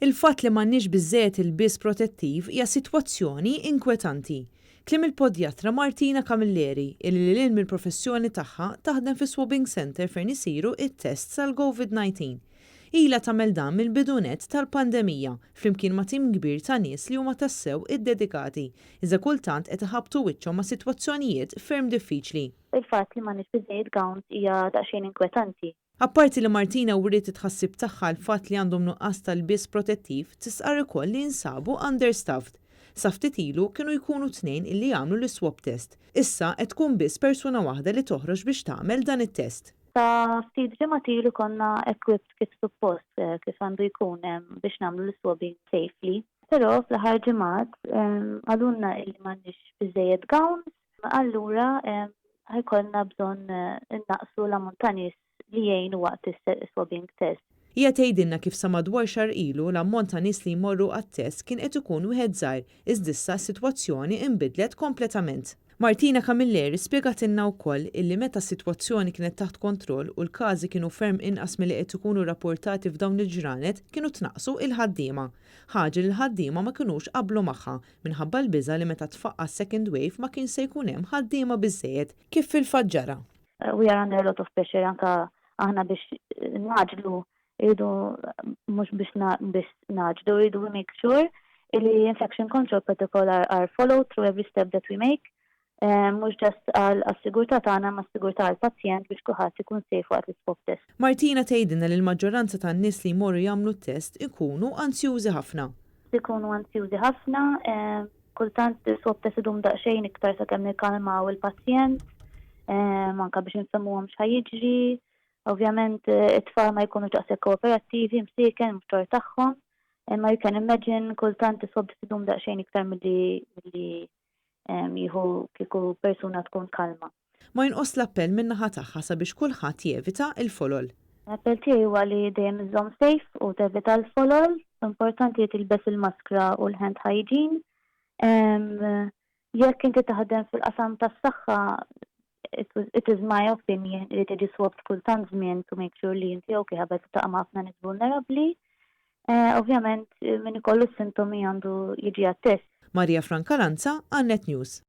Il-fatt li m'għandniex biżżejjed ilbies protettiv hija sitwazzjoni inkwetanti. Kliem il-podjatra Martina Camilleri illi lil mill-professjoni tagħha taħdem fi swabbing center fejn isiru it-tests tal-COVID-19. Ilha tagħmel dan mill-bidunet tal-pandemija flimkien ma' tim kbir ta' nies li huma tassew iddedikati, iżda kultant qed iħabbtu wiċċhom ma' sitwazzjonijiet ferm diffiċli. Il-fatt li m'għandniex biżżejjed gowns hija daqsxejn inkwetanti. Apparti li Martina wriet it-tħassib tagħha l-fatt li għandhom nuqqas tal-biss protettiv, tisqar ukoll li jinsabu understaffed. Sa ftit ilu kienu jkunu tnejn illi jagħmlu l-swab test. Issa qed tkun biss persuna waħda li toħroġ biex tagħmel dan it-test. Ta' ftit ġimgħat ilu konna equipped kif suppost kif għandu jkun biex nagħmlu l-swabbing safely. Però fl-aħħar ġimgħat għalunna li m'għandniex biżżejjed gowns, allura ħajkollna bżonn innaqsu l-ammont ta' nies li jgħinu waqt is-swabbing test. Hija tgħidilna kif sa madwar xahar ilu l-ammont ta' nies li jmorru għat-test kien qed ikun wieħed żgħir, iżda issa s-sitwazzjoni inbidlet kompletament. Martina Camilleri spjegatilna wkoll illi meta s-sitwazzjoni kienet taħt kontroll u l-każi kienu ferm inqas milli qed ikunu rapportati f'dawn il-ġranet kienu tnaqqsu il-ħaddiema. Ħaġa li l-ħaddiema ma kinux qablu magħha minħabba l-biża' li meta tfaqqa second wave ma kien se jkun hemm ħaddiema biżżejjed kif fil-fatt ġara. We are under a lot of pressure anka aħna biex naġlu irridu mhux biex naġlu irridu we make sure li infection control protocol are followed through every step that we make. Mhux ġast għas-sigurtà tagħna ma' s-sigurtà għall-pazjent biex kulħadd ikun safe waqt is-swab test. Martina tgħidilna li l-maġġoranza tan-nies li jmorru jagħmlu t-test ikunu ansjużi ħafna. Ikunu ansjużi ħafna, kultant is-swab test idum daqsxejn iktar sakemm nikkalmaw il-pazjent, manka biex nfehmuhom x'ħajjiġri. Ovvjament it-tfal ma jkunux daqshekk kooperattivi, msieken, mftor tagħhom, imma you can imagine kultant is-swab test idum daqsxejn iktar milli jieħu kieku persuna tkun kalma. Ma jinqos l-appell min-naħa tagħha sabiex kulħadd jevita l-folol. L-appell tiegħi huwa li dejjem iżomm safe u tevita l-folol, importanti li tilbes il-maskra u l-hand hygiene. Jekk inti taħdem fil-qasam tas-saħħa, it is my opinion li tiġi swabbed kultant żmien to make sure li inti okay ħabel taqma' ħafna nies vulnerabbli. Ovvjament min ikollu s-sintomi għandu jiġi għat-test. Marija Francalanza, Għannet News.